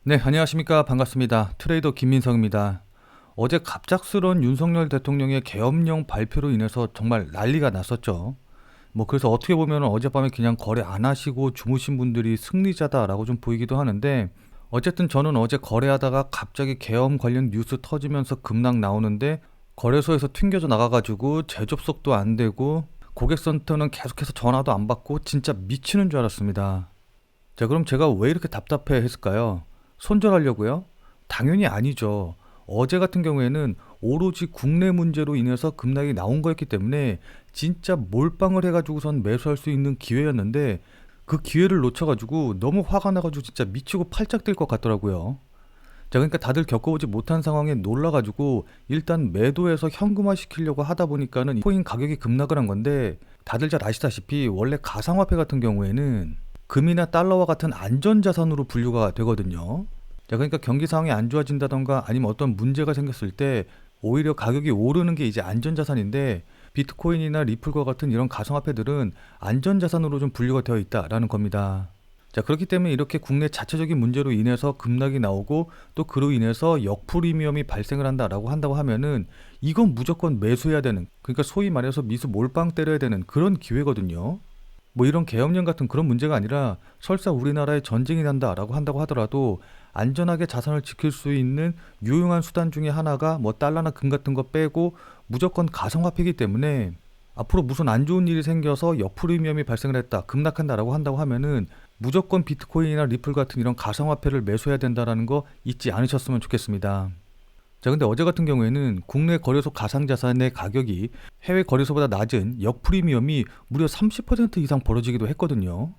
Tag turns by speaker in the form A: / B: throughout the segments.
A: 네, 안녕하십니까. 반갑습니다. 트레이더 김민성입니다. 어제 갑작스러운 윤석열 대통령의 계엄령 발표로 인해서 정말 난리가 났었죠. 그래서 어떻게 보면 어젯밤에 그냥 거래 안 하시고 주무신 분들이 승리자다라고 좀 보이기도 하는데, 어쨌든 저는 어제 거래하다가 갑자기 계엄 관련 뉴스 터지면서 급락 나오는데 거래소에서 튕겨져 나가가지고 재접속도 안 되고 고객센터는 계속해서 전화도 안 받고 진짜 미치는 줄 알았습니다. 자, 그럼 제가 왜 이렇게 답답해 했을까요? 손절하려고요? 당연히 아니죠. 어제 같은 경우에는 오로지 국내 문제로 인해서 급락이 나온 거였기 때문에 진짜 몰빵을 해가지고선 매수할 수 있는 기회였는데, 그 기회를 놓쳐가지고 너무 화가 나가지고 진짜 미치고 팔짝 뛸 것 같더라고요. 자, 그러니까 다들 겪어보지 못한 상황에 놀라가지고 일단 매도해서 현금화 시키려고 하다 보니까는 코인 가격이 급락을 한 건데, 다들 잘 아시다시피 원래 가상화폐 같은 경우에는 금이나 달러와 같은 안전자산으로 분류가 되거든요. 자, 그러니까 경기 상황이 안 좋아진다던가 아니면 어떤 문제가 생겼을 때 오히려 가격이 오르는 게 이제 안전자산인데, 비트코인이나 리플과 같은 이런 가상화폐들은 안전자산으로 좀 분류가 되어 있다라는 겁니다. 자, 그렇기 때문에 이렇게 국내 자체적인 문제로 인해서 급락이 나오고 또 그로 인해서 역프리미엄이 발생을 한다고 하면은 이건 무조건 매수해야 되는, 그러니까 소위 말해서 미수 몰빵 때려야 되는 그런 기회거든요. 이런 계엄령 같은 그런 문제가 아니라 설사 우리나라에 전쟁이 난다라고 한다고 하더라도 안전하게 자산을 지킬 수 있는 유용한 수단 중에 하나가 달러나 금 같은 거 빼고 무조건 가상화폐이기 때문에, 앞으로 무슨 안 좋은 일이 생겨서 역프리미엄이 발생을 했다, 급락한다라고 한다고 하면은 무조건 비트코인이나 리플 같은 이런 가상화폐를 매수해야 된다라는 거 잊지 않으셨으면 좋겠습니다. 자, 근데 어제 같은 경우에는 국내 거래소 가상자산의 가격이 해외 거래소보다 낮은 역프리미엄이 무려 30% 이상 벌어지기도 했거든요.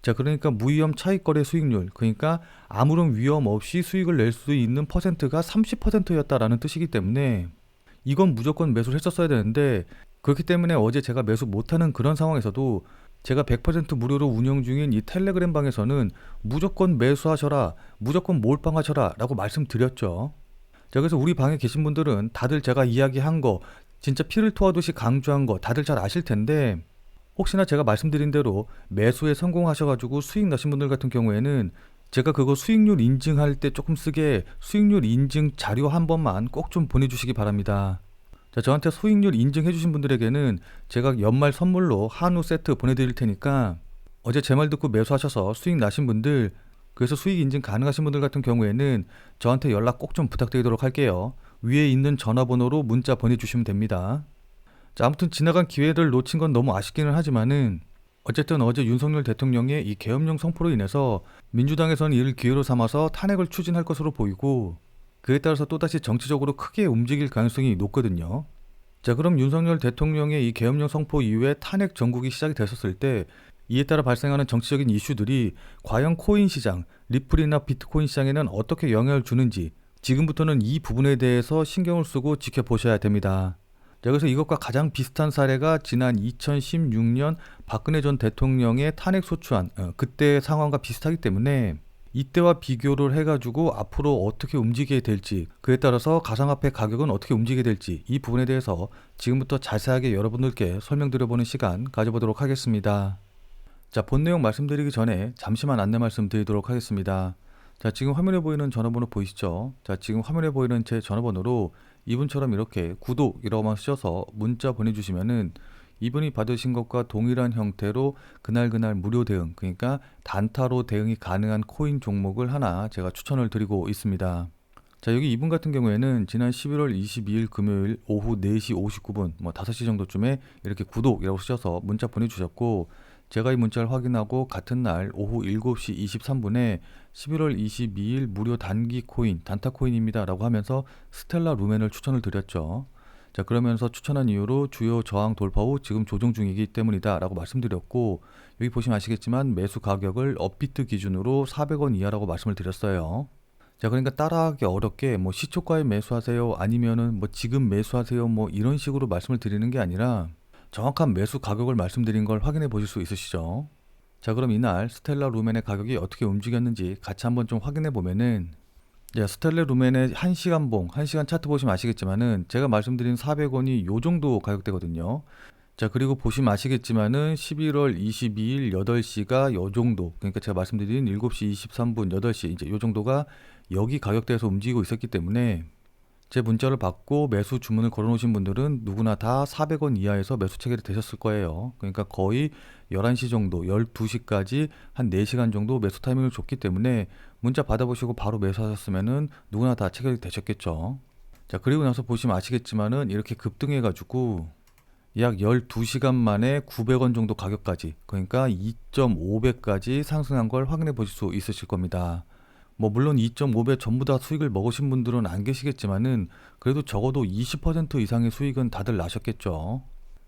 A: 자, 그러니까 무위험 차익거래 수익률, 그러니까 아무런 위험 없이 수익을 낼 수 있는 퍼센트가 30%였다라는 뜻이기 때문에 이건 무조건 매수를 했었어야 되는데, 그렇기 때문에 어제 제가 매수 못하는 그런 상황에서도 제가 100% 무료로 운영 중인 이 텔레그램 방에서는 무조건 매수하셔라, 무조건 몰빵하셔라 라고 말씀드렸죠. 자, 그래서 우리 방에 계신 분들은 다들 제가 이야기한 거, 진짜 피를 토하듯이 강조한 거 다들 잘 아실 텐데, 혹시나 제가 말씀드린 대로 매수에 성공하셔가지고 수익 나신 분들 같은 경우에는 제가 그거 수익률 인증할 때 조금 쓰게 수익률 인증 자료 한 번만 꼭 좀 보내주시기 바랍니다. 자, 저한테 수익률 인증해주신 분들에게는 제가 연말 선물로 한우 세트 보내드릴 테니까, 어제 제 말 듣고 매수하셔서 수익 나신 분들, 그래서 수익 인증 가능하신 분들 같은 경우에는 저한테 연락 꼭 좀 부탁드리도록 할게요. 위에 있는 전화번호로 문자 보내주시면 됩니다. 자, 아무튼 지나간 기회를 놓친 건 너무 아쉽기는 하지만은, 어쨌든 어제 윤석열 대통령의 이 계엄령 선포로 인해서 민주당에서는 이를 기회로 삼아서 탄핵을 추진할 것으로 보이고, 그에 따라서 또다시 정치적으로 크게 움직일 가능성이 높거든요. 자, 그럼 윤석열 대통령의 이 계엄령 선포 이후에 탄핵 정국이 시작이 됐었을 때 이에 따라 발생하는 정치적인 이슈들이 과연 코인 시장, 리플이나 비트코인 시장에는 어떻게 영향을 주는지, 지금부터는 이 부분에 대해서 신경을 쓰고 지켜보셔야 됩니다. 자, 그래서 이것과 가장 비슷한 사례가 지난 2016년 박근혜 전 대통령의 탄핵 소추안, 그때 상황과 비슷하기 때문에 이때와 비교를 해가지고 앞으로 어떻게 움직이게 될지, 그에 따라서 가상화폐 가격은 어떻게 움직이게 될지, 이 부분에 대해서 지금부터 자세하게 여러분들께 설명드려보는 시간 가져보도록 하겠습니다. 자, 본 내용 말씀드리기 전에 잠시만 안내 말씀드리도록 하겠습니다. 자, 지금 화면에 보이는 전화번호 보이시죠? 자, 지금 화면에 보이는 제 전화번호로 이분처럼 이렇게 구독이라고만 쓰셔서 문자 보내주시면은 이분이 받으신 것과 동일한 형태로 그날 무료 대응, 그러니까 단타로 대응이 가능한 코인 종목을 하나 제가 추천을 드리고 있습니다. 자, 여기 이분 같은 경우에는 지난 11월 22일 금요일 오후 4시 59분, 5시 정도쯤에 이렇게 구독이라고 쓰셔서 문자 보내주셨고, 제가 이 문자를 확인하고 같은 날 오후 7시 23분에 11월 22일 무료 단기 코인, 단타 코인입니다 라고 하면서 스텔라 루멘을 추천을 드렸죠. 자, 그러면서 추천한 이유로 주요 저항 돌파 후 지금 조정 중이기 때문이다 라고 말씀드렸고, 여기 보시면 아시겠지만 매수 가격을 업비트 기준으로 400원 이하라고 말씀을 드렸어요. 자, 그러니까 따라하기 어렵게 시초가에 매수하세요, 아니면은 지금 매수하세요, 이런 식으로 말씀을 드리는 게 아니라 정확한 매수 가격을 말씀드린 걸 확인해 보실 수 있으시죠? 자, 그럼 이날 스텔라 루멘의 가격이 어떻게 움직였는지 같이 한번 좀 확인해 보면은, 자, 스텔라 루멘의 1시간 차트 보시면 아시겠지만은 제가 말씀드린 400원이 요 정도 가격대거든요. 자, 그리고 보시면 아시겠지만은 11월 22일 8시가 요 정도, 그러니까 제가 말씀드린 7시 23분 8시 이제 요 정도가 여기 가격대에서 움직이고 있었기 때문에 제 문자를 받고 매수 주문을 걸어 놓으신 분들은 누구나 다 400원 이하에서 매수 체결이 되셨을 거예요. 그러니까 거의 11시 정도, 12시까지 한 4시간 정도 매수 타이밍을 줬기 때문에 문자 받아보시고 바로 매수하셨으면은 누구나 다 체결이 되셨겠죠. 자, 그리고 나서 보시면 아시겠지만은 이렇게 급등해 가지고 약 12시간 만에 900원 정도 가격까지, 그러니까 2.5배까지 상승한 걸 확인해 보실 수 있으실 겁니다. 뭐 물론 2.5배 전부 다 수익을 먹으신 분들은 안 계시겠지만은 그래도 적어도 20% 이상의 수익은 다들 나셨겠죠.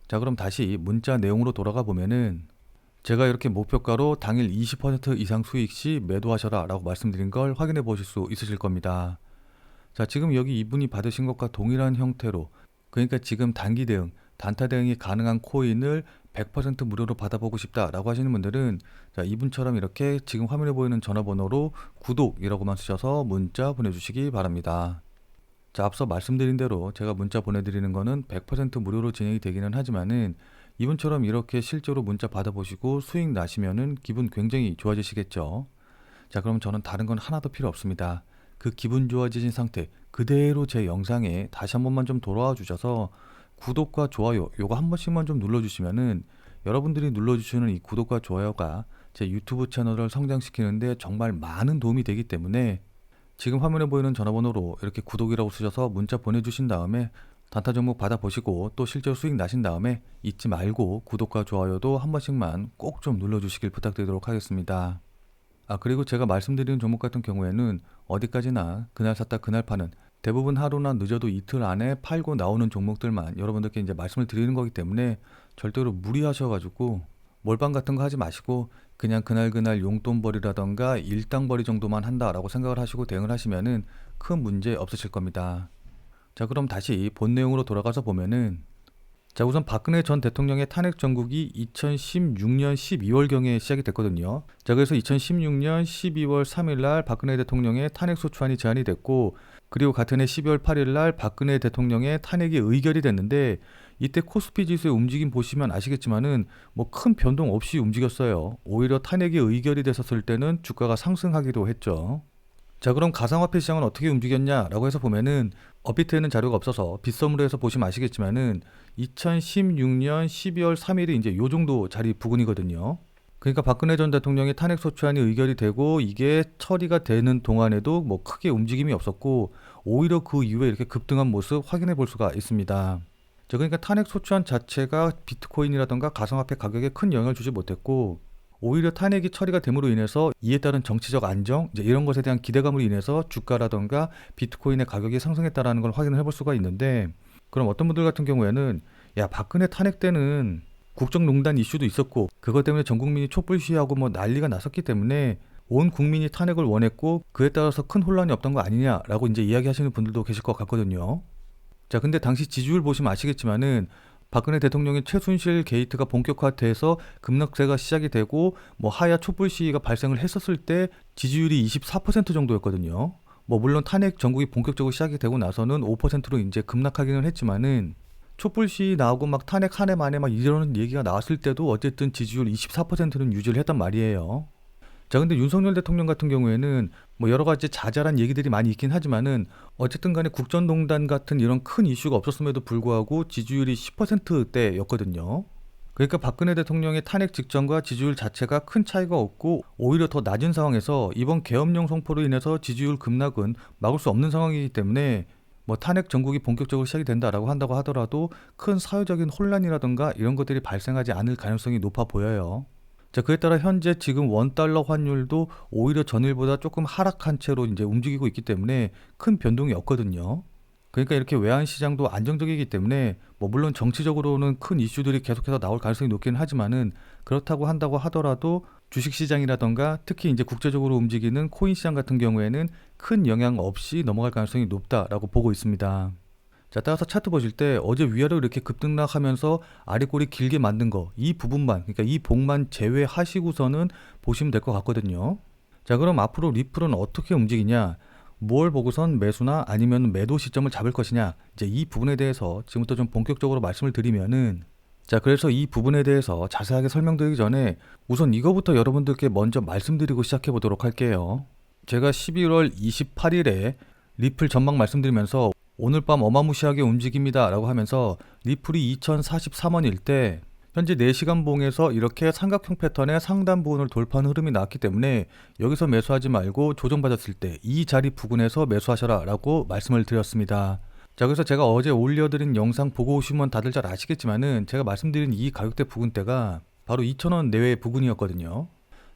A: 자, 그럼 다시 문자 내용으로 돌아가 보면은 제가 이렇게 목표가로 당일 20% 이상 수익 시 매도하셔라 라고 말씀드린 걸 확인해 보실 수 있으실 겁니다. 자, 지금 여기 이분이 받으신 것과 동일한 형태로, 그러니까 지금 단기 대응, 단타 대응이 가능한 코인을 100% 무료로 받아보고 싶다라고 하시는 분들은 자, 이분처럼 이렇게 지금 화면에 보이는 전화번호로 구독이라고만 쓰셔서 문자 보내주시기 바랍니다. 자, 앞서 말씀드린 대로 제가 문자 보내드리는 거는 100% 무료로 진행이 되기는 하지만은 이분처럼 이렇게 실제로 문자 받아보시고 수익 나시면은 기분 굉장히 좋아지시겠죠. 자, 그럼 저는 다른 건 하나도 필요 없습니다. 그 기분 좋아지신 상태 그대로 제 영상에 다시 한 번만 좀 돌아와 주셔서 구독과 좋아요 요거 한 번씩만 좀 눌러주시면은 여러분들이 눌러주시는 이 구독과 좋아요가 제 유튜브 채널을 성장시키는데 정말 많은 도움이 되기 때문에 지금 화면에 보이는 전화번호로 이렇게 구독이라고 쓰셔서 문자 보내주신 다음에 단타 종목 받아보시고 또 실제로 수익 나신 다음에 잊지 말고 구독과 좋아요도 한 번씩만 꼭 좀 눌러주시길 부탁드리도록 하겠습니다. 아, 그리고 제가 말씀드리는 종목 같은 경우에는 어디까지나 그날 샀다 그날 파는, 대부분 하루나 늦어도 이틀 안에 팔고 나오는 종목들만 여러분들께 이제 말씀을 드리는 거기 때문에 절대로 무리하셔가지고 몰빵 같은 거 하지 마시고 그냥 그날 용돈벌이라던가 일당벌이 정도만 한다라고 생각을 하시고 대응을 하시면은 큰 문제 없으실 겁니다. 자, 그럼 다시 본 내용으로 돌아가서 보면은 자, 우선 박근혜 전 대통령의 탄핵 정국이 2016년 12월경에 시작이 됐거든요. 자, 그래서 2016년 12월 3일 날 박근혜 대통령의 탄핵 소추안이 제안이 됐고, 그리고 같은 해 12월 8일 날 박근혜 대통령의 탄핵이 의결이 됐는데, 이때 코스피 지수의 움직임 보시면 아시겠지만은 뭐 큰 변동 없이 움직였어요. 오히려 탄핵이 의결이 됐었을 때는 주가가 상승하기도 했죠. 자, 그럼 가상화폐 시장은 어떻게 움직였냐라고 해서 보면은 업비트에는 자료가 없어서 빗썸으로 해서 보시면 아시겠지만은 2016년 12월 3일이 이제 요 정도 자리 부근이거든요. 그러니까 박근혜 전 대통령의 탄핵 소추안이 의결이 되고 이게 처리가 되는 동안에도 뭐 크게 움직임이 없었고 오히려 그 이후에 이렇게 급등한 모습 확인해 볼 수가 있습니다. 자, 그러니까 탄핵 소추안 자체가 비트코인이라던가 가상화폐 가격에 큰 영향을 주지 못했고 오히려 탄핵이 처리가 됨으로 인해서 이에 따른 정치적 안정, 이제 이런 것에 대한 기대감으로 인해서 주가라던가 비트코인의 가격이 상승했다라는 걸 확인을 해볼 수가 있는데, 그럼 어떤 분들 같은 경우에는 야, 박근혜 탄핵 때는 국정농단 이슈도 있었고 그것 때문에 전 국민이 촛불 시위하고 뭐 난리가 났었기 때문에 온 국민이 탄핵을 원했고 그에 따라서 큰 혼란이 없던 거 아니냐라고 이제 이야기하시는 분들도 계실 것 같거든요. 자, 근데 당시 지지율 보시면 아시겠지만은 박근혜 대통령의 최순실 게이트가 본격화돼서 급락세가 시작이 되고 뭐 하야 촛불 시위가 발생을 했었을 때 지지율이 24% 정도였거든요. 뭐 물론 탄핵 전국이 본격적으로 시작이 되고 나서는 5%로 이제 급락하기는 했지만은 촛불 시위 나오고 막 탄핵 한 해 만에 막 이러는 얘기가 나왔을 때도 어쨌든 지지율 24%는 유지를 했단 말이에요. 자, 근데 윤석열 대통령 같은 경우에는 뭐 여러 가지 자잘한 얘기들이 많이 있긴 하지만은 어쨌든 간에 국정농단 같은 이런 큰 이슈가 없었음에도 불구하고 지지율이 10%대였거든요. 그러니까 박근혜 대통령의 탄핵 직전과 지지율 자체가 큰 차이가 없고 오히려 더 낮은 상황에서 이번 계엄령 선포로 인해서 지지율 급락은 막을 수 없는 상황이기 때문에 뭐 탄핵 전국이 본격적으로 시작이 된다라고 한다고 하더라도 큰 사회적인 혼란이라든가 이런 것들이 발생하지 않을 가능성이 높아 보여요. 자, 그에 따라 현재 지금 원달러 환율도 오히려 전일보다 조금 하락한 채로 이제 움직이고 있기 때문에 큰 변동이 없거든요. 그러니까 이렇게 외환 시장도 안정적이기 때문에 뭐 물론 정치적으로는 큰 이슈들이 계속해서 나올 가능성이 높긴 하지만은 그렇다고 한다고 하더라도 주식 시장이라던가 특히 이제 국제적으로 움직이는 코인 시장 같은 경우에는 큰 영향 없이 넘어갈 가능성이 높다라고 보고 있습니다. 자, 따라서 차트 보실 때 어제 위아래로 이렇게 급등락하면서 아래 꼬리 길게 만든 거, 이 부분만, 그러니까 이 봉만 제외하시고서는 보시면 될 것 같거든요. 자, 그럼 앞으로 리플은 어떻게 움직이냐, 뭘 보고선 매수나 아니면 매도 시점을 잡을 것이냐, 이제 이 부분에 대해서 지금부터 좀 본격적으로 말씀을 드리면은, 자, 그래서 이 부분에 대해서 자세하게 설명드리기 전에 우선 이거부터 여러분들께 먼저 말씀드리고 시작해 보도록 할게요. 제가 11월 28일에 리플 전망 말씀드리면서 오늘 밤 어마무시하게 움직입니다 라고 하면서 리플이 2043원일 때 현재 4시간 봉에서 이렇게 삼각형 패턴의 상단 부분을 돌파하는 흐름이 나왔기 때문에 여기서 매수하지 말고 조정받았을 때 이 자리 부근에서 매수하셔라 라고 말씀을 드렸습니다. 자, 그래서 제가 어제 올려드린 영상 보고 오시면 다들 잘 아시겠지만은 제가 말씀드린 이 가격대 부근대가 바로 2,000원 내외 부근이었거든요.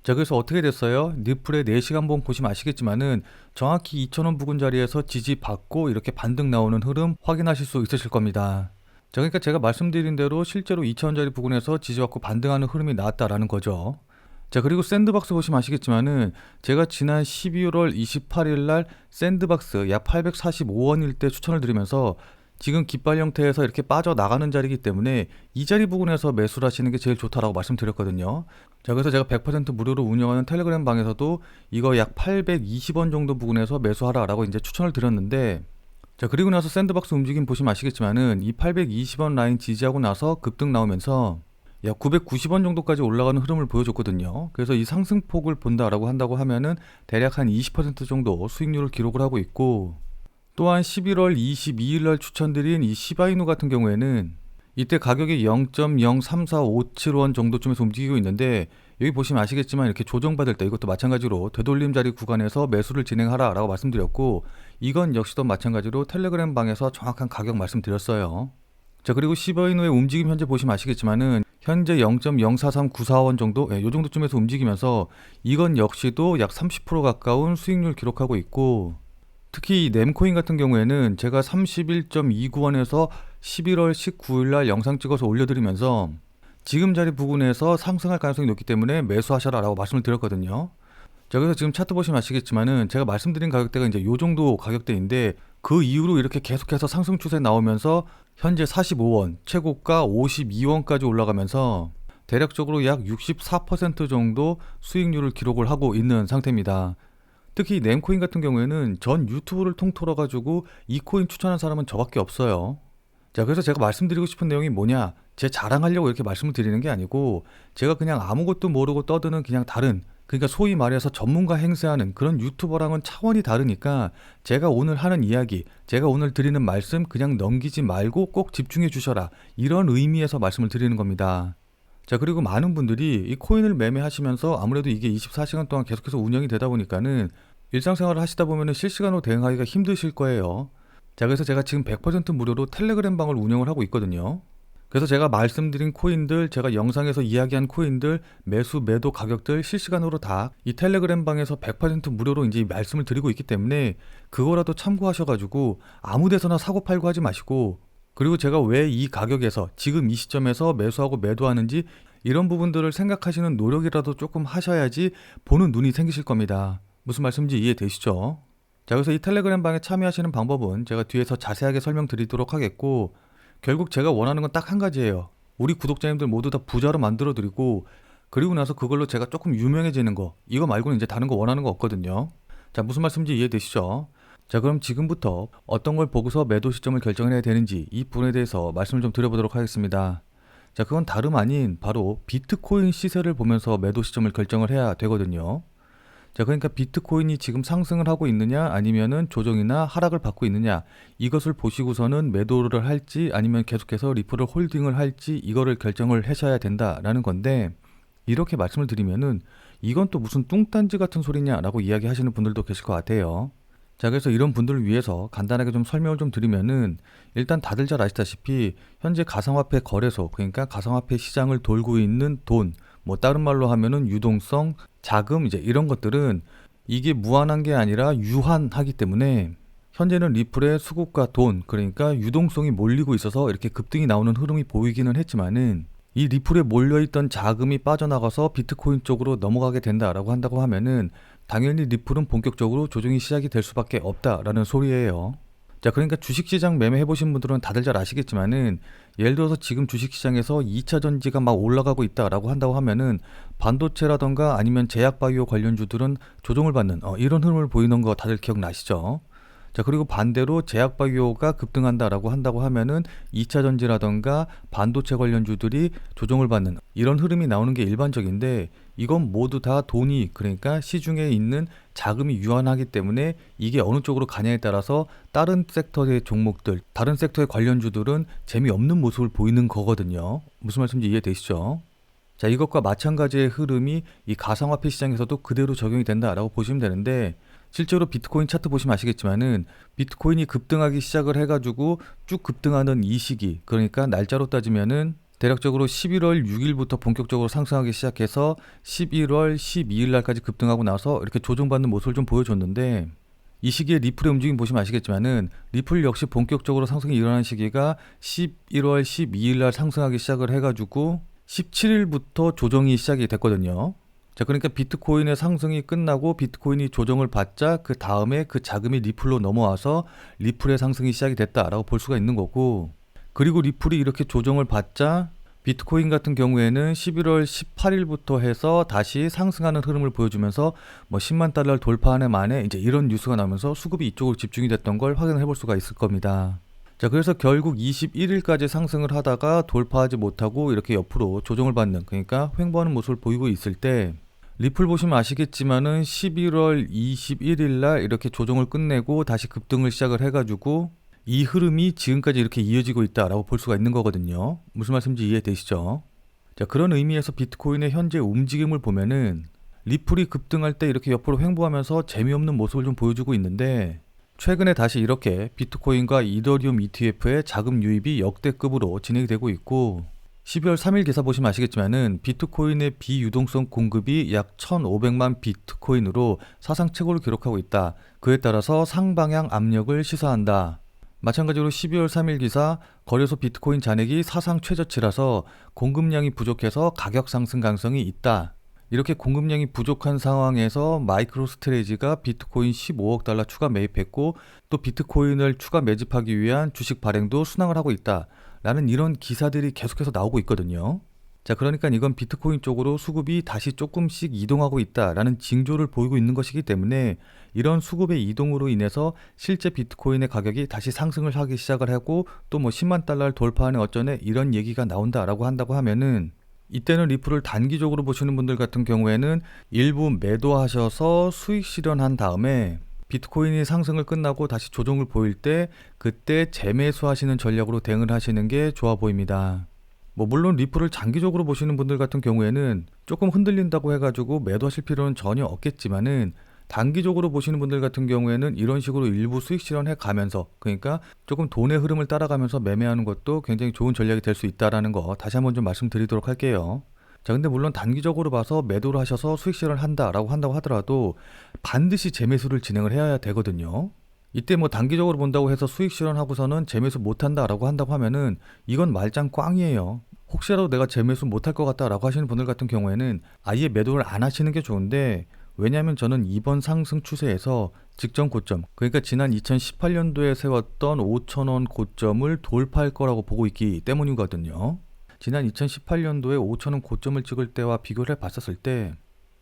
A: 자, 그래서 어떻게 됐어요? 리플의 4시간 봉 보시면 아시겠지만은 정확히 2,000원 부근 자리에서 지지받고 이렇게 반등 나오는 흐름 확인하실 수 있으실 겁니다. 자, 그러니까 제가 말씀드린 대로 실제로 2,000원짜리 부근에서 지지받고 반등하는 흐름이 나왔다라는 거죠. 자, 그리고 샌드박스 보시면 아시겠지만은 제가 지난 12월 28일 날 샌드박스 약 845원일 때 추천을 드리면서 지금 깃발 형태에서 이렇게 빠져나가는 자리이기 때문에 이 자리 부분에서 매수를 하시는 게 제일 좋다라고 말씀드렸거든요. 자, 그래서 제가 100% 무료로 운영하는 텔레그램 방에서도 이거 약 820원 정도 부분에서 매수하라라고 이제 추천을 드렸는데, 자, 그리고 나서 샌드박스 움직임 보시면 아시겠지만은 이 820원 라인 지지하고 나서 급등 나오면서 약 990원 정도까지 올라가는 흐름을 보여줬거든요. 그래서 이 상승폭을 본다라고 한다고 하면은 대략 한 20% 정도 수익률을 기록을 하고 있고, 또한 11월 22일 날 추천드린 이 시바이누 같은 경우에는 이때 가격이 0.03457원 정도쯤에서 움직이고 있는데, 여기 보시면 아시겠지만 이렇게 조정받을 때 이것도 마찬가지로 되돌림 자리 구간에서 매수를 진행하라 라고 말씀드렸고, 이건 역시도 마찬가지로 텔레그램 방에서 정확한 가격 말씀드렸어요. 자, 그리고 시바이누의 움직임 현재 보시면 아시겠지만은 현재 0.043944원 정도, 요 정도쯤에서 움직이면서 이건 역시도 약 30% 가까운 수익률 기록하고 있고, 특히 이 램코인 같은 경우에는 제가 31.29원에서 11월 19일 날 영상 찍어서 올려드리면서 지금 자리 부근에서 상승할 가능성이 높기 때문에 매수하셔라 라고 말씀을 드렸거든요. 자, 그래서 지금 차트 보시면 아시겠지만은 제가 말씀드린 가격대가 이제 요 정도 가격대인데, 그 이후로 이렇게 계속해서 상승 추세 나오면서 현재 45원, 최고가 52원까지 올라가면서 대략적으로 약 64% 정도 수익률을 기록을 하고 있는 상태입니다. 특히 램코인 같은 경우에는 전 유튜브를 통틀어 가지고 이 코인 추천한 사람은 저밖에 없어요. 자, 그래서 제가 말씀드리고 싶은 내용이 뭐냐, 제 자랑하려고 이렇게 말씀을 드리는 게 아니고 제가 그냥 아무것도 모르고 떠드는 그냥 다른, 그러니까 소위 말해서 전문가 행세하는 그런 유튜버랑은 차원이 다르니까 제가 오늘 하는 이야기, 제가 오늘 드리는 말씀 그냥 넘기지 말고 꼭 집중해 주셔라, 이런 의미에서 말씀을 드리는 겁니다. 자, 그리고 많은 분들이 이 코인을 매매하시면서 아무래도 이게 24시간 동안 계속해서 운영이 되다 보니까는 일상생활을 하시다 보면은 실시간으로 대응하기가 힘드실 거예요. 자, 그래서 제가 지금 100% 무료로 텔레그램 방을 운영을 하고 있거든요. 그래서 제가 말씀드린 코인들, 제가 영상에서 이야기한 코인들, 매수, 매도 가격들 실시간으로 다 이 텔레그램 방에서 100% 무료로 이제 말씀을 드리고 있기 때문에 그거라도 참고하셔가지고 아무 데서나 사고 팔고 하지 마시고, 그리고 제가 왜 이 가격에서 지금 이 시점에서 매수하고 매도하는지 이런 부분들을 생각하시는 노력이라도 조금 하셔야지 보는 눈이 생기실 겁니다. 무슨 말씀인지 이해되시죠? 자, 그래서 이 텔레그램 방에 참여하시는 방법은 제가 뒤에서 자세하게 설명드리도록 하겠고, 결국 제가 원하는 건 딱 한 가지예요. 우리 구독자님들 모두 다 부자로 만들어 드리고, 그리고 나서 그걸로 제가 조금 유명해지는 거, 이거 말고는 이제 다른 거 원하는 거 없거든요. 자, 무슨 말씀인지 이해되시죠? 자, 그럼 지금부터 어떤 걸 보고서 매도 시점을 결정을 해야 되는지 이 부분에 대해서 말씀을 좀 드려보도록 하겠습니다. 자, 그건 다름 아닌 바로 비트코인 시세를 보면서 매도 시점을 결정을 해야 되거든요. 자, 그러니까 비트코인이 지금 상승을 하고 있느냐 아니면은 조정이나 하락을 받고 있느냐, 이것을 보시고서는 매도를 할지 아니면 계속해서 리플을 홀딩을 할지 이거를 결정을 하셔야 된다라는 건데, 이렇게 말씀을 드리면은 이건 또 무슨 뚱딴지 같은 소리냐라고 이야기하시는 분들도 계실 것 같아요. 자, 그래서 이런 분들을 위해서 간단하게 좀 설명을 좀 드리면은, 일단 다들 잘 아시다시피 현재 가상화폐 거래소, 그러니까 가상화폐 시장을 돌고 있는 돈, 뭐 다른 말로 하면은 유동성, 자금, 이제 이런 것들은 이게 무한한 게 아니라 유한하기 때문에 현재는 리플의 수급과 돈, 그러니까 유동성이 몰리고 있어서 이렇게 급등이 나오는 흐름이 보이기는 했지만은, 이 리플에 몰려있던 자금이 빠져나가서 비트코인 쪽으로 넘어가게 된다라고 한다고 하면은 당연히 리플은 본격적으로 조정이 시작이 될 수밖에 없다라는 소리예요. 자, 그러니까 주식시장 매매해보신 분들은 다들 잘 아시겠지만은, 예를 들어서 지금 주식시장에서 2차 전지가 막 올라가고 있다라고 한다고 하면은 반도체라던가 아니면 제약바이오 관련주들은 조정을 받는 이런 흐름을 보이는 거 다들 기억나시죠? 자, 그리고 반대로 제약바이오가 급등한다라고 한다고 하면은 2차 전지라던가 반도체 관련주들이 조정을 받는 이런 흐름이 나오는 게 일반적인데, 이건 모두 다 돈이, 그러니까 시중에 있는 자금이 유한하기 때문에 이게 어느 쪽으로 가냐에 따라서 다른 섹터의 종목들, 다른 섹터의 관련주들은 재미없는 모습을 보이는 거거든요. 무슨 말씀인지 이해되시죠? 자, 이것과 마찬가지의 흐름이 이 가상화폐 시장에서도 그대로 적용이 된다라고 보시면 되는데, 실제로 비트코인 차트 보시면 아시겠지만은 비트코인이 급등하기 시작을 해가지고 쭉 급등하는 이 시기, 그러니까 날짜로 따지면은 대략적으로 11월 6일부터 본격적으로 상승하기 시작해서 11월 12일 날까지 급등하고 나서 이렇게 조정받는 모습을 좀 보여줬는데, 이 시기에 리플의 움직임 보시면 아시겠지만은 리플 역시 본격적으로 상승이 일어나는 시기가 11월 12일 날 상승하기 시작을 해가지고 17일부터 조정이 시작이 됐거든요. 자, 그러니까 비트코인의 상승이 끝나고 비트코인이 조정을 받자 그 다음에 그 자금이 리플로 넘어와서 리플의 상승이 시작이 됐다라고 볼 수가 있는 거고, 그리고 리플이 이렇게 조정을 받자 비트코인 같은 경우에는 11월 18일부터 해서 다시 상승하는 흐름을 보여주면서 뭐 10만 달러를 돌파하는 만에 이제 이런 뉴스가 나오면서 수급이 이쪽으로 집중이 됐던 걸 확인해 볼 수가 있을 겁니다. 자, 그래서 결국 21일까지 상승을 하다가 돌파하지 못하고 이렇게 옆으로 조정을 받는, 그러니까 횡보하는 모습을 보이고 있을 때, 리플 보시면 아시겠지만은 11월 21일 날 이렇게 조정을 끝내고 다시 급등을 시작을 해가지고 이 흐름이 지금까지 이렇게 이어지고 있다라고 볼 수가 있는 거거든요. 무슨 말씀인지 이해되시죠? 자, 그런 의미에서 비트코인의 현재 움직임을 보면은 리플이 급등할 때 이렇게 옆으로 횡보하면서 재미없는 모습을 좀 보여주고 있는데, 최근에 다시 이렇게 비트코인과 이더리움 ETF의 자금 유입이 역대급으로 진행이 되고 있고, 12월 3일 기사 보시면 아시겠지만은 비트코인의 비유동성 공급이 약 1,500만 비트코인으로 사상 최고를 기록하고 있다. 그에 따라서 상방향 압력을 시사한다. 마찬가지로 12월 3일 기사, 거래소 비트코인 잔액이 사상 최저치라서 공급량이 부족해서 가격 상승 가능성이 있다. 이렇게 공급량이 부족한 상황에서 마이크로스트레이지가 비트코인 15억 달러 추가 매입했고, 또 비트코인을 추가 매집하기 위한 주식 발행도 순항을 하고 있다 라는 이런 기사들이 계속해서 나오고 있거든요. 자, 그러니까 이건 비트코인 쪽으로 수급이 다시 조금씩 이동하고 있다라는 징조를 보이고 있는 것이기 때문에, 이런 수급의 이동으로 인해서 실제 비트코인의 가격이 다시 상승을 하기 시작을 하고 또 뭐 10만 달러를 돌파하는 어쩌네 이런 얘기가 나온다라고 한다고 하면은, 이때는 리플을 단기적으로 보시는 분들 같은 경우에는 일부 매도하셔서 수익 실현한 다음에 비트코인이 상승을 끝나고 다시 조정을 보일 때 그때 재매수하시는 전략으로 대응을 하시는 게 좋아 보입니다. 뭐 물론 리플을 장기적으로 보시는 분들 같은 경우에는 조금 흔들린다고 해가지고 매도하실 필요는 전혀 없겠지만은, 단기적으로 보시는 분들 같은 경우에는 이런 식으로 일부 수익 실현해 가면서, 그러니까 조금 돈의 흐름을 따라가면서 매매하는 것도 굉장히 좋은 전략이 될 수 있다라는 거 다시 한번 좀 말씀드리도록 할게요. 자, 근데 물론 단기적으로 봐서 매도를 하셔서 수익 실현을 한다라고 한다고 하더라도 반드시 재매수를 진행을 해야 되거든요. 이때 뭐 단기적으로 본다고 해서 수익 실현하고서는 재매수 못한다라고 한다고 하면은 이건 말짱 꽝이에요. 혹시라도 내가 재매수 못할 것 같다라고 하시는 분들 같은 경우에는 아예 매도를 안 하시는 게 좋은데, 왜냐하면 저는 이번 상승 추세에서 직전 고점, 그러니까 지난 2018년도에 세웠던 5,000원 고점을 돌파할 거라고 보고 있기 때문이거든요. 지난 2018년도에 5,000원 고점을 찍을 때와 비교를 해봤었을 때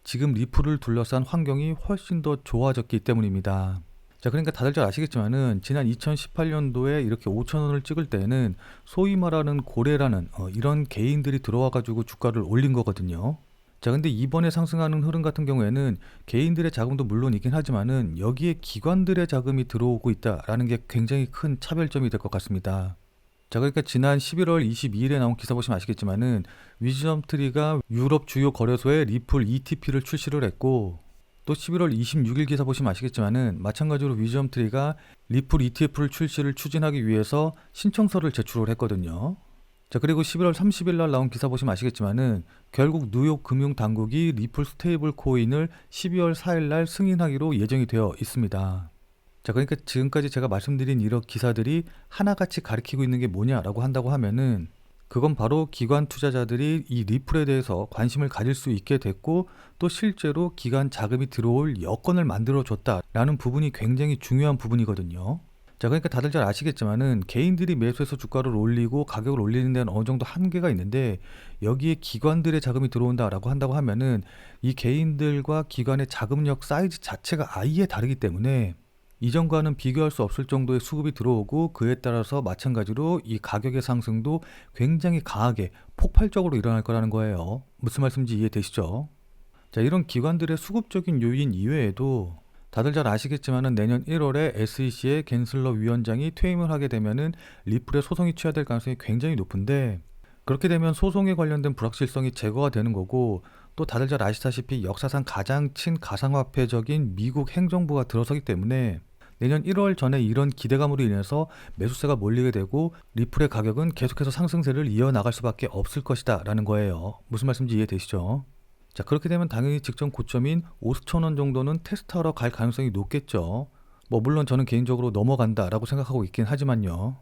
A: 지금 리플을 둘러싼 환경이 훨씬 더 좋아졌기 때문입니다. 자, 그러니까 다들 잘 아시겠지만은 지난 2018년도에 이렇게 5,000원을 찍을 때는 소위 말하는 고래라는 이런 개인들이 들어와가지고 주가를 올린 거거든요. 자, 근데 이번에 상승하는 흐름 같은 경우에는 개인들의 자금도 물론 있긴 하지만은 여기에 기관들의 자금이 들어오고 있다라는 게 굉장히 큰 차별점이 될 것 같습니다. 자, 그러니까 지난 11월 22일에 나온 기사 보시면 아시겠지만은 위즈덤트리가 유럽 주요 거래소에 리플 ETP를 출시를 했고, 또 11월 26일 기사 보시면 아시겠지만은 마찬가지로 위즈덤트리가 리플 ETF를 출시를 추진하기 위해서 신청서를 제출을 했거든요. 자, 그리고 11월 30일 날 나온 기사 보시면 아시겠지만은 결국 뉴욕 금융 당국이 리플 스테이블 코인을 12월 4일 날 승인하기로 예정이 되어 있습니다. 자, 그러니까 지금까지 제가 말씀드린 이런 기사들이 하나같이 가리키고 있는 게 뭐냐라고 한다고 하면은, 그건 바로 기관 투자자들이 이 리플에 대해서 관심을 가질 수 있게 됐고, 또 실제로 기관 자금이 들어올 여건을 만들어 줬다라는 부분이 굉장히 중요한 부분이거든요. 자, 그러니까 다들 잘 아시겠지만은 개인들이 매수해서 주가를 올리고 가격을 올리는 데는 어느 정도 한계가 있는데, 여기에 기관들의 자금이 들어온다라고 한다고 하면은 이 개인들과 기관의 자금력 사이즈 자체가 아예 다르기 때문에 이전과는 비교할 수 없을 정도의 수급이 들어오고 그에 따라서 마찬가지로 이 가격의 상승도 굉장히 강하게 폭발적으로 일어날 거라는 거예요. 무슨 말씀인지 이해되시죠? 자, 이런 기관들의 수급적인 요인 이외에도 다들 잘 아시겠지만은 내년 1월에 SEC의 겐슬러 위원장이 퇴임을 하게 되면은 리플의 소송이 취하될 가능성이 굉장히 높은데, 그렇게 되면 소송에 관련된 불확실성이 제거가 되는 거고, 또 다들 잘 아시다시피 역사상 가장 친가상화폐적인 미국 행정부가 들어서기 때문에 내년 1월 전에 이런 기대감으로 인해서 매수세가 몰리게 되고 리플의 가격은 계속해서 상승세를 이어나갈 수밖에 없을 것이다 라는 거예요. 무슨 말씀인지 이해되시죠? 자, 그렇게 되면 당연히 직전 고점인 5,000원 정도는 테스트하러 갈 가능성이 높겠죠. 물론 저는 개인적으로 넘어간다 라고 생각하고 있긴 하지만요.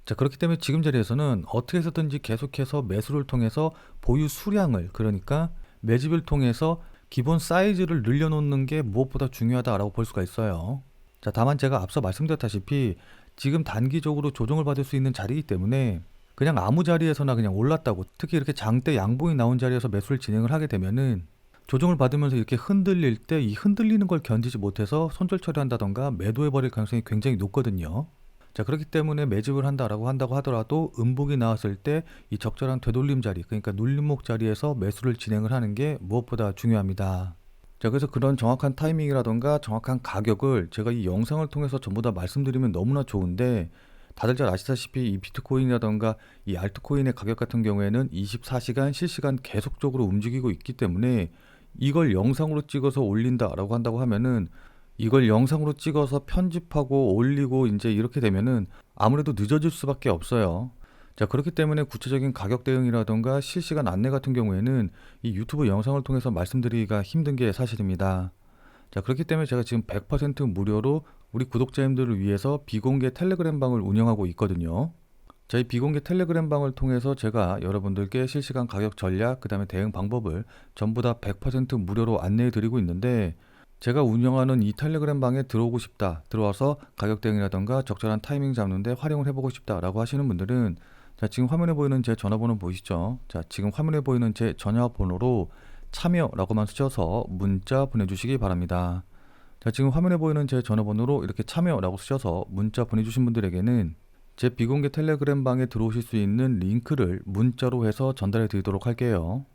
A: 자, 그렇기 때문에 지금 자리에서는 어떻게 해서든지 계속해서 매수를 통해서 보유 수량을, 그러니까 매집을 통해서 기본 사이즈를 늘려놓는 게 무엇보다 중요하다라고 볼 수가 있어요. 자, 다만 제가 앞서 말씀드렸다시피 지금 단기적으로 조정을 받을 수 있는 자리이기 때문에 그냥 아무 자리에서나 그냥 올랐다고, 특히 이렇게 장대 양봉이 나온 자리에서 매수를 진행을 하게 되면은 조정을 받으면서 이렇게 흔들릴 때 이 흔들리는 걸 견디지 못해서 손절 처리한다던가 매도해버릴 가능성이 굉장히 높거든요. 자, 그렇기 때문에 매집을 한다고 하더라도 음봉이 나왔을 때 이 적절한 되돌림 자리, 그러니까 눌림목 자리에서 매수를 진행을 하는 게 무엇보다 중요합니다. 자, 그래서 그런 정확한 타이밍이라던가 정확한 가격을 제가 이 영상을 통해서 전부 다 말씀드리면 너무나 좋은데, 다들 잘 아시다시피 이 비트코인이라던가 이 알트코인의 가격 같은 경우에는 24시간 실시간 계속적으로 움직이고 있기 때문에 이걸 영상으로 찍어서 올린다라고 한다고 하면은, 이걸 영상으로 찍어서 편집하고 올리고 이제 이렇게 되면은 아무래도 늦어질 수밖에 없어요. 자, 그렇기 때문에 구체적인 가격 대응이라던가 실시간 안내 같은 경우에는 이 유튜브 영상을 통해서 말씀드리기가 힘든 게 사실입니다. 자, 그렇기 때문에 제가 지금 100% 무료로 우리 구독자님들을 위해서 비공개 텔레그램 방을 운영하고 있거든요. 저희 비공개 텔레그램 방을 통해서 제가 여러분들께 실시간 가격 전략, 그 다음에 대응 방법을 전부 다 100% 무료로 안내해 드리고 있는데, 제가 운영하는 이 텔레그램 방에 들어오고 싶다, 들어와서 가격 대응이라던가 적절한 타이밍 잡는데 활용을 해보고 싶다라고 하시는 분들은, 자, 지금 화면에 보이는 제 전화번호 보이시죠? 자, 지금 화면에 보이는 제 전화번호로 참여라고만 쓰셔서 문자 보내주시기 바랍니다. 자, 지금 화면에 보이는 제 전화번호로 이렇게 참여라고 쓰셔서 문자 보내주신 분들에게는 제 비공개 텔레그램 방에 들어오실 수 있는 링크를 문자로 해서 전달해 드리도록 할게요.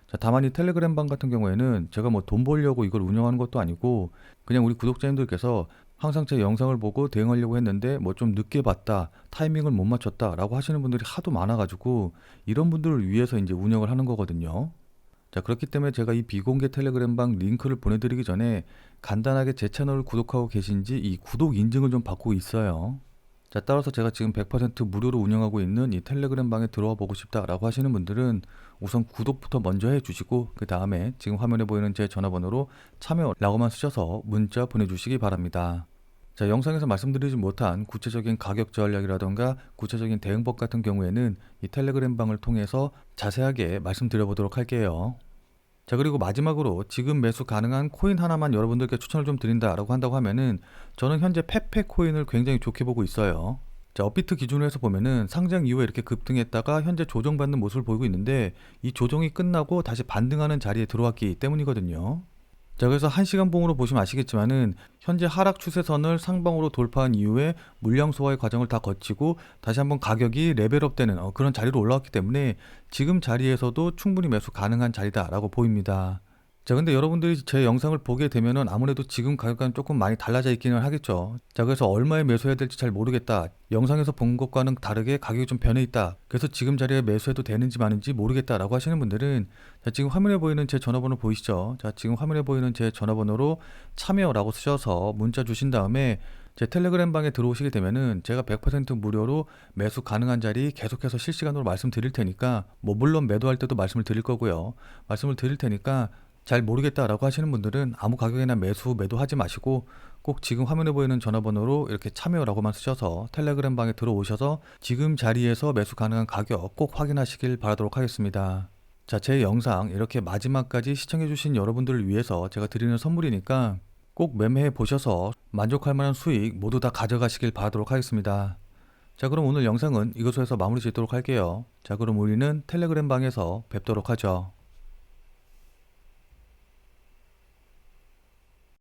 A: 자, 다만 이 텔레그램 방 같은 경우에는 제가 돈 벌려고 이걸 운영하는 것도 아니고, 그냥 우리 구독자님들께서 항상 제 영상을 보고 대응하려고 했는데 좀 늦게 봤다, 타이밍을 못 맞췄다 라고 하시는 분들이 하도 많아가지고 이런 분들을 위해서 이제 운영을 하는 거거든요. 자, 그렇기 때문에 제가 이 비공개 텔레그램 방 링크를 보내드리기 전에 간단하게 제 채널을 구독하고 계신지 이 구독 인증을 좀 받고 있어요. 자, 따라서 제가 지금 100% 무료로 운영하고 있는 이 텔레그램 방에 들어와 보고 싶다라고 하시는 분들은 우선 구독부터 먼저 해주시고, 그 다음에 지금 화면에 보이는 제 전화번호로 참여라고만 쓰셔서 문자 보내주시기 바랍니다. 자, 영상에서 말씀드리지 못한 구체적인 가격 전략이라던가 구체적인 대응법 같은 경우에는 이 텔레그램 방을 통해서 자세하게 말씀드려보도록 할게요. 자, 그리고 마지막으로 지금 매수 가능한 코인 하나만 여러분들께 추천을 좀 드린다라고 한다고 하면은, 저는 현재 페페 코인을 굉장히 좋게 보고 있어요. 자, 업비트 기준으로 해서 보면은 상장 이후에 이렇게 급등했다가 현재 조정받는 모습을 보이고 있는데, 이 조정이 끝나고 다시 반등하는 자리에 들어왔기 때문이거든요. 자, 그래서 1시간 봉으로 보시면 아시겠지만은 현재 하락 추세선을 상방으로 돌파한 이후에 물량 소화의 과정을 다 거치고 다시 한번 가격이 레벨업 되는 그런 자리로 올라왔기 때문에 지금 자리에서도 충분히 매수 가능한 자리다라고 보입니다. 자, 근데 여러분들이 제 영상을 보게 되면은 아무래도 지금 가격과는 조금 많이 달라져 있기는 하겠죠. 자, 그래서 얼마에 매수해야 될지 잘 모르겠다, 영상에서 본 것과는 다르게 가격이 좀 변해 있다, 그래서 지금 자리에 매수해도 되는지 마는지 모르겠다라고 하시는 분들은, 자, 지금 화면에 보이는 제 전화번호 보이시죠? 자, 지금 화면에 보이는 제 전화번호로 참여라고 쓰셔서 문자 주신 다음에 제 텔레그램 방에 들어오시게 되면은 제가 100% 무료로 매수 가능한 자리 계속해서 실시간으로 말씀드릴 테니까, 물론 매도할 때도 말씀을 드릴 거고요. 말씀을 드릴 테니까 잘 모르겠다라고 하시는 분들은 아무 가격이나 매도하지 마시고 꼭 지금 화면에 보이는 전화번호로 이렇게 참여라고만 쓰셔서 텔레그램 방에 들어오셔서 지금 자리에서 매수 가능한 가격 꼭 확인하시길 바라도록 하겠습니다. 자, 제 영상 이렇게 마지막까지 시청해주신 여러분들을 위해서 제가 드리는 선물이니까 꼭 매매해 보셔서 만족할 만한 수익 모두 다 가져가시길 바라도록 하겠습니다. 자, 그럼 오늘 영상은 이것으로 해서 마무리 짓도록 할게요. 자, 그럼 우리는 텔레그램 방에서 뵙도록 하죠.